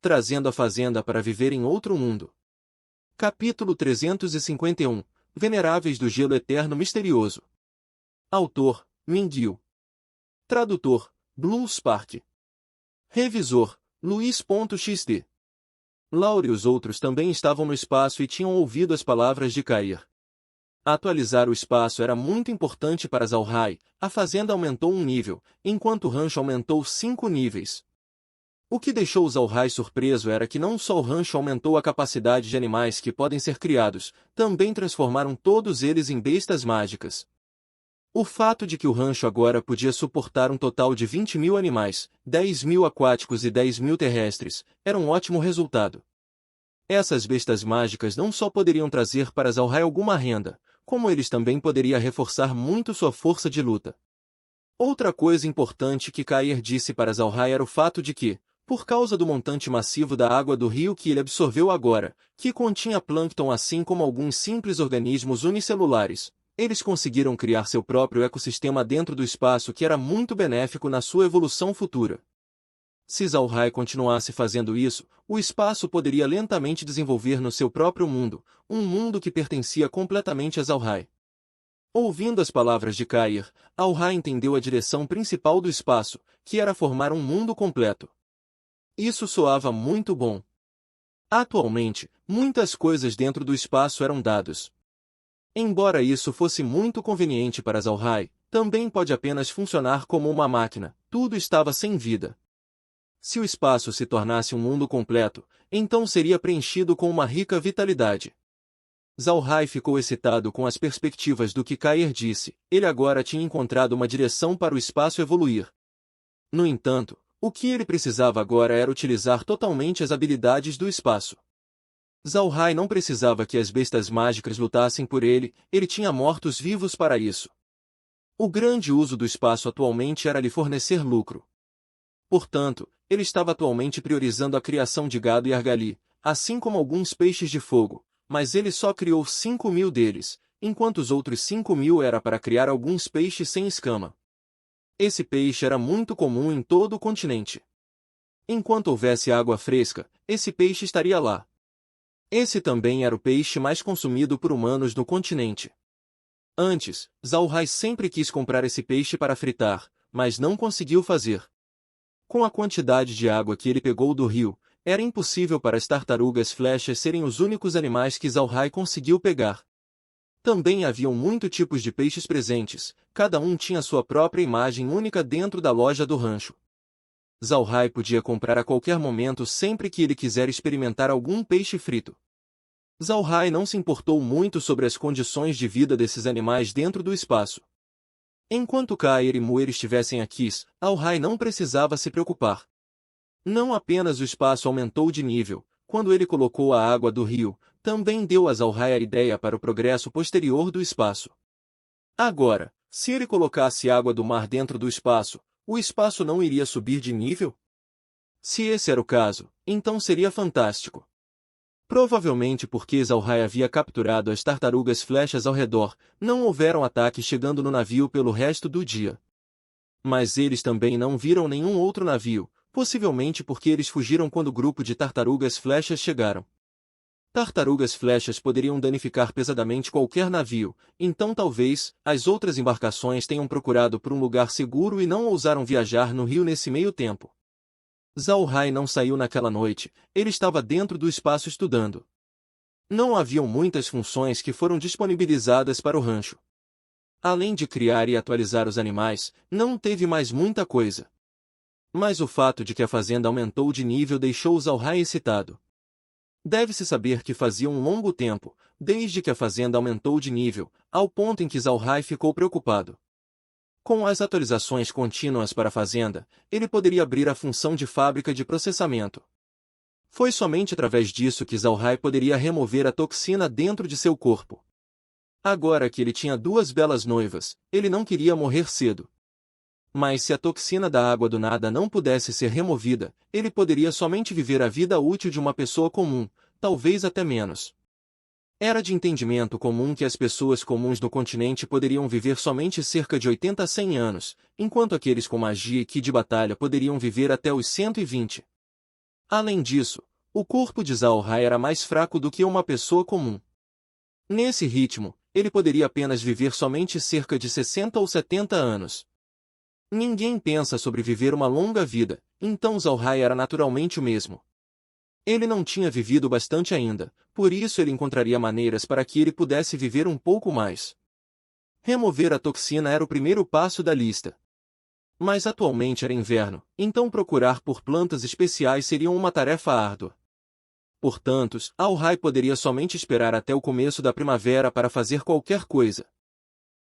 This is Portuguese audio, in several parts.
trazendo a fazenda para viver em outro mundo. Capítulo 351 Veneráveis do Gelo Eterno Misterioso. Autor: Mindil. Tradutor: Blue Spark. Revisor: Luiz.xd. Laura e os outros também estavam no espaço e tinham ouvido as palavras de Cair. Atualizar o espaço era muito importante para Zalhai. A fazenda aumentou um nível, enquanto o rancho aumentou 5 níveis. O que deixou Zalhai surpreso era que não só o rancho aumentou a capacidade de animais que podem ser criados, também transformaram todos eles em bestas mágicas. O fato de que o rancho agora podia suportar um total de 20.000 animais, 10.000 aquáticos e 10.000 terrestres, era um ótimo resultado. Essas bestas mágicas não só poderiam trazer para Zalhai alguma renda, como eles também poderiam reforçar muito sua força de luta. Outra coisa importante que Cair disse para Zalhai era o fato de que, por causa do montante massivo da água do rio que ele absorveu agora, que continha plâncton assim como alguns simples organismos unicelulares, eles conseguiram criar seu próprio ecossistema dentro do espaço que era muito benéfico na sua evolução futura. Se Zalhai continuasse fazendo isso, o espaço poderia lentamente desenvolver no seu próprio mundo, um mundo que pertencia completamente a Zalhai. Ouvindo as palavras de Cair, Zalhai entendeu a direção principal do espaço, que era formar um mundo completo. Isso soava muito bom. Atualmente, muitas coisas dentro do espaço eram dados. Embora isso fosse muito conveniente para Zalhai, também pode apenas funcionar como uma máquina, tudo estava sem vida. Se o espaço se tornasse um mundo completo, então seria preenchido com uma rica vitalidade. Zalhai ficou excitado com as perspectivas do que Cair disse, ele agora tinha encontrado uma direção para o espaço evoluir. No entanto, o que ele precisava agora era utilizar totalmente as habilidades do espaço. Zalhai não precisava que as bestas mágicas lutassem por ele, ele tinha mortos-vivos para isso. O grande uso do espaço atualmente era lhe fornecer lucro. Portanto, ele estava atualmente priorizando a criação de gado e argali, assim como alguns peixes de fogo, mas ele só criou 5.000 deles, enquanto os outros 5.000 era para criar alguns peixes sem escama. Esse peixe era muito comum em todo o continente. Enquanto houvesse água fresca, esse peixe estaria lá. Esse também era o peixe mais consumido por humanos no continente. Antes, Zalhai sempre quis comprar esse peixe para fritar, mas não conseguiu fazer. Com a quantidade de água que ele pegou do rio, era impossível para as tartarugas flechas serem os únicos animais que Zalhai conseguiu pegar. Também haviam muitos tipos de peixes presentes, cada um tinha sua própria imagem única dentro da loja do rancho. Zalhai podia comprar a qualquer momento sempre que ele quiser experimentar algum peixe frito. Zalhai não se importou muito sobre as condições de vida desses animais dentro do espaço. Enquanto Cair e Muir estivessem aqui, Zalhai não precisava se preocupar. Não apenas o espaço aumentou de nível, quando ele colocou a água do rio, também deu a Zalhai a ideia para o progresso posterior do espaço. Agora, se ele colocasse água do mar dentro do espaço, o espaço não iria subir de nível? Se esse era o caso, então seria fantástico. Provavelmente porque Zalhai havia capturado as tartarugas flechas ao redor, não houveram ataques chegando no navio pelo resto do dia. Mas eles também não viram nenhum outro navio, possivelmente porque eles fugiram quando o grupo de tartarugas flechas chegaram. Tartarugas flechas poderiam danificar pesadamente qualquer navio, então talvez as outras embarcações tenham procurado por um lugar seguro e não ousaram viajar no rio nesse meio tempo. Zalhai não saiu naquela noite, ele estava dentro do espaço estudando. Não haviam muitas funções que foram disponibilizadas para o rancho. Além de criar e atualizar os animais, não teve mais muita coisa. Mas o fato de que a fazenda aumentou de nível deixou Zalhai excitado. Deve-se saber que fazia um longo tempo, desde que a fazenda aumentou de nível, ao ponto em que Zalhai ficou preocupado. Com as atualizações contínuas para a fazenda, ele poderia abrir a função de fábrica de processamento. Foi somente através disso que Zalhai poderia remover a toxina dentro de seu corpo. Agora que ele tinha 2 belas noivas, ele não queria morrer cedo. Mas se a toxina da água do nada não pudesse ser removida, ele poderia somente viver a vida útil de uma pessoa comum, talvez até menos. Era de entendimento comum que as pessoas comuns no continente poderiam viver somente cerca de 80 a 100 anos, enquanto aqueles com magia e ki de batalha poderiam viver até os 120. Além disso, o corpo de Zhao Hai era mais fraco do que uma pessoa comum. Nesse ritmo, ele poderia apenas viver somente cerca de 60 ou 70 anos. Ninguém pensa sobre viver uma longa vida, então Zhao Hai era naturalmente o mesmo. Ele não tinha vivido bastante ainda, por isso ele encontraria maneiras para que ele pudesse viver um pouco mais. Remover a toxina era o primeiro passo da lista. Mas atualmente era inverno, então procurar por plantas especiais seria uma tarefa árdua. Portanto, Zhao Hai poderia somente esperar até o começo da primavera para fazer qualquer coisa.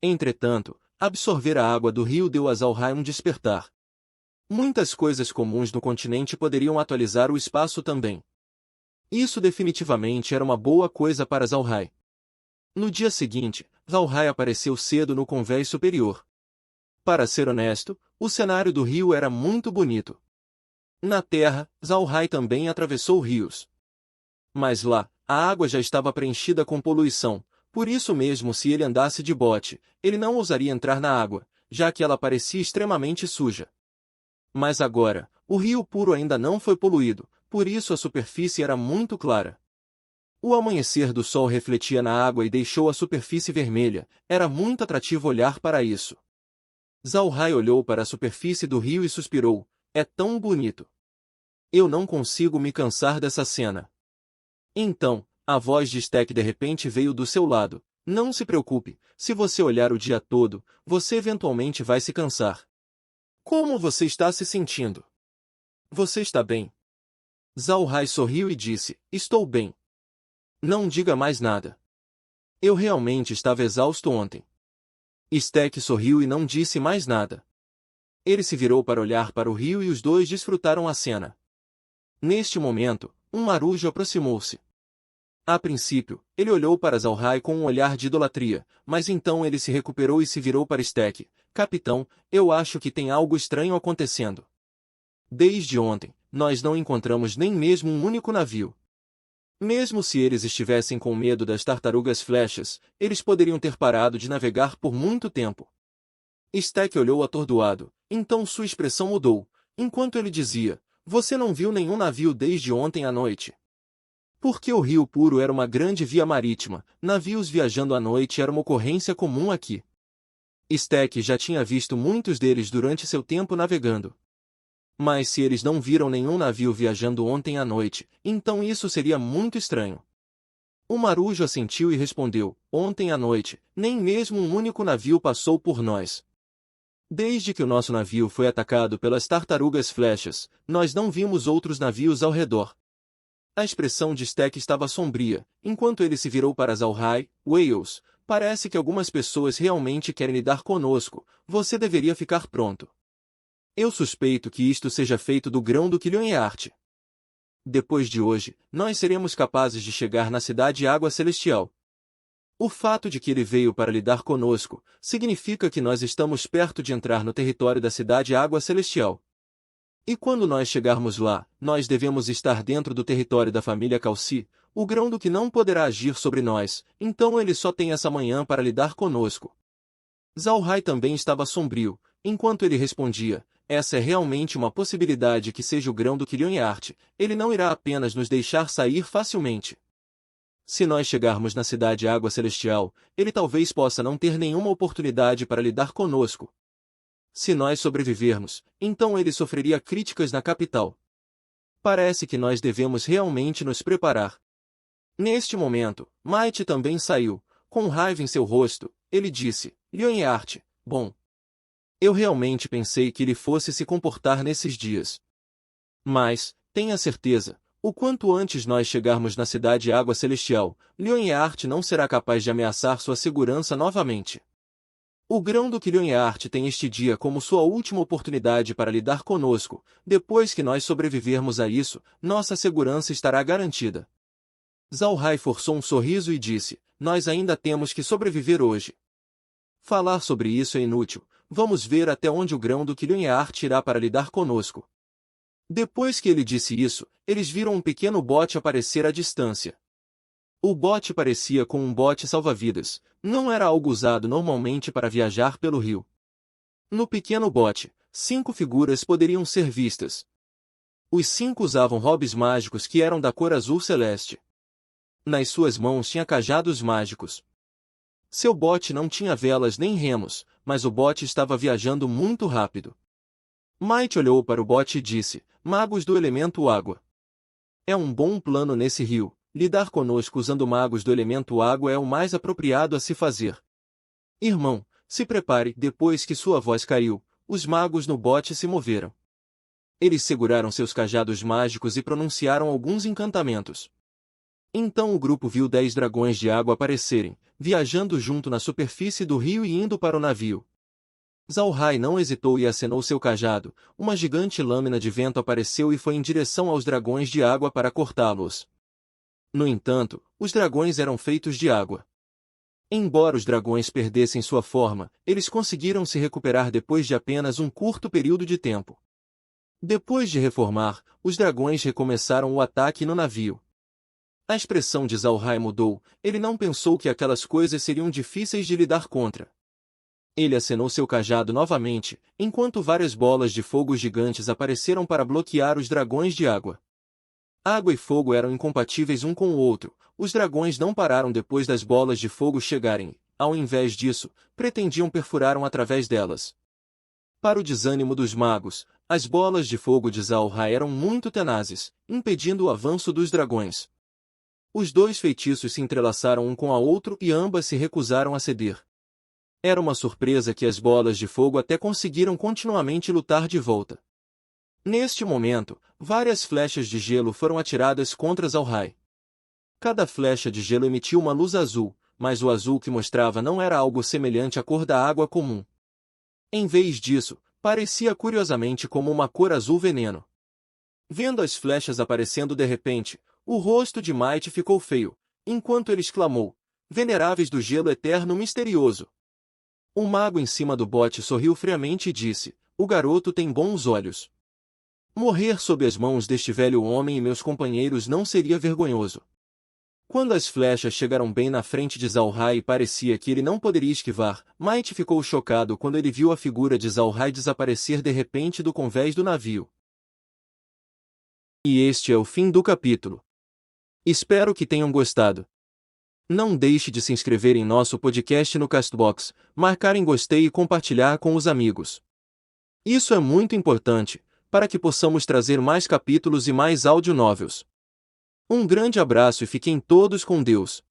Entretanto, absorver a água do rio deu a Zhao Hai um despertar. Muitas coisas comuns no continente poderiam atualizar o espaço também. Isso definitivamente era uma boa coisa para Zhao Hai. No dia seguinte, Zhao Hai apareceu cedo no convés superior. Para ser honesto, o cenário do rio era muito bonito. Na terra, Zhao Hai também atravessou rios. Mas lá, a água já estava preenchida com poluição, por isso mesmo se ele andasse de bote, ele não ousaria entrar na água, já que ela parecia extremamente suja. Mas agora, o rio puro ainda não foi poluído, por isso a superfície era muito clara. O amanhecer do sol refletia na água e deixou a superfície vermelha, era muito atrativo olhar para isso. Zhao Hai olhou para a superfície do rio e suspirou, é tão bonito. Eu não consigo me cansar dessa cena. Então, a voz de Stack de repente veio do seu lado, não se preocupe, se você olhar o dia todo, você eventualmente vai se cansar. Como você está se sentindo? Você está bem? Zhao Hai sorriu e disse, estou bem. Não diga mais nada. Eu realmente estava exausto ontem. Stack sorriu e não disse mais nada. Ele se virou para olhar para o rio e os dois desfrutaram a cena. Neste momento, um marujo aproximou-se. A princípio, ele olhou para Zhao Hai com um olhar de idolatria, mas então ele se recuperou e se virou para Stack. Capitão, eu acho que tem algo estranho acontecendo. Desde ontem, nós não encontramos nem mesmo um único navio. Mesmo se eles estivessem com medo das tartarugas flechas, eles poderiam ter parado de navegar por muito tempo. Stack olhou atordoado, então sua expressão mudou, enquanto ele dizia, você não viu nenhum navio desde ontem à noite. Porque o Rio Puro era uma grande via marítima, navios viajando à noite era uma ocorrência comum aqui. Stack já tinha visto muitos deles durante seu tempo navegando. Mas se eles não viram nenhum navio viajando ontem à noite, então isso seria muito estranho. O marujo assentiu e respondeu, ontem à noite, nem mesmo um único navio passou por nós. Desde que o nosso navio foi atacado pelas tartarugas flechas, nós não vimos outros navios ao redor. A expressão de Stack estava sombria, enquanto ele se virou para Zhao Hai, Wales, parece que algumas pessoas realmente querem lidar conosco, você deveria ficar pronto. Eu suspeito que isto seja feito do grão do Quilhõearte. Depois de hoje, nós seremos capazes de chegar na cidade Água Celestial. O fato de que ele veio para lidar conosco, significa que nós estamos perto de entrar no território da cidade Água Celestial. E quando nós chegarmos lá, nós devemos estar dentro do território da família Calci, o grão-duque não poderá agir sobre nós, então ele só tem essa manhã para lidar conosco. Zhao Hai também estava sombrio, enquanto ele respondia, essa é realmente uma possibilidade que seja o grão-duque Quilhõearte, ele não irá apenas nos deixar sair facilmente. Se nós chegarmos na cidade Água Celestial, ele talvez possa não ter nenhuma oportunidade para lidar conosco. Se nós sobrevivermos, então ele sofreria críticas na capital. Parece que nós devemos realmente nos preparar. Neste momento, Might também saiu, com raiva em seu rosto, ele disse, Quilhõearte, bom. Eu realmente pensei que ele fosse se comportar nesses dias. Mas, tenha certeza, o quanto antes nós chegarmos na cidade Água Celestial, Quilhõearte não será capaz de ameaçar sua segurança novamente. O grão-duque Quilhõearte tem este dia como sua última oportunidade para lidar conosco, depois que nós sobrevivermos a isso, nossa segurança estará garantida. Zhao Hai forçou um sorriso e disse, nós ainda temos que sobreviver hoje. Falar sobre isso é inútil, vamos ver até onde o grão-duque Quilhõearte irá para lidar conosco. Depois que ele disse isso, eles viram um pequeno bote aparecer à distância. O bote parecia com um bote salva-vidas, não era algo usado normalmente para viajar pelo rio. No pequeno bote, 5 figuras poderiam ser vistas. Os 5 usavam robes mágicos que eram da cor azul celeste. Nas suas mãos tinha cajados mágicos. Seu bote não tinha velas nem remos, mas o bote estava viajando muito rápido. Might olhou para o bote e disse: Magos do elemento água. É um bom plano nesse rio. Lidar conosco usando magos do elemento água é o mais apropriado a se fazer. Irmão, se prepare. Depois que sua voz caiu, os magos no bote se moveram. Eles seguraram seus cajados mágicos e pronunciaram alguns encantamentos. Então o grupo viu 10 dragões de água aparecerem, viajando junto na superfície do rio e indo para o navio. Zalhai não hesitou e acenou seu cajado. Uma gigante lâmina de vento apareceu e foi em direção aos dragões de água para cortá-los. No entanto, os dragões eram feitos de água. Embora os dragões perdessem sua forma, eles conseguiram se recuperar depois de apenas um curto período de tempo. Depois de reformar, os dragões recomeçaram o ataque no navio. A expressão de Zalhai mudou. Ele não pensou que aquelas coisas seriam difíceis de lidar contra. Ele acenou seu cajado novamente, enquanto várias bolas de fogo gigantes apareceram para bloquear os dragões de água. Água e fogo eram incompatíveis um com o outro. Os dragões não pararam depois das bolas de fogo chegarem. Ao invés disso, pretendiam perfurar através delas. Para o desânimo dos magos, as bolas de fogo de Zalhai eram muito tenazes, impedindo o avanço dos dragões. Os 2 feitiços se entrelaçaram um com a outro e ambas se recusaram a ceder. Era uma surpresa que as bolas de fogo até conseguiram continuamente lutar de volta. Neste momento, várias flechas de gelo foram atiradas contra Zalhai. Cada flecha de gelo emitiu uma luz azul, mas o azul que mostrava não era algo semelhante à cor da água comum. Em vez disso, parecia curiosamente como uma cor azul veneno. Vendo as flechas aparecendo de repente, o rosto de Might ficou feio, enquanto ele exclamou: Veneráveis do gelo eterno misterioso! O mago em cima do bote sorriu friamente e disse: O garoto tem bons olhos. Morrer sob as mãos deste velho homem e meus companheiros não seria vergonhoso. Quando as flechas chegaram bem na frente de Zalhai e parecia que ele não poderia esquivar, Might ficou chocado quando ele viu a figura de Zalhai desaparecer de repente do convés do navio. E este é o fim do capítulo. Espero que tenham gostado. Não deixe de se inscrever em nosso podcast no Castbox, marcar em gostei e compartilhar com os amigos. Isso é muito importante, para que possamos trazer mais capítulos e mais audio novels. Um grande abraço e fiquem todos com Deus.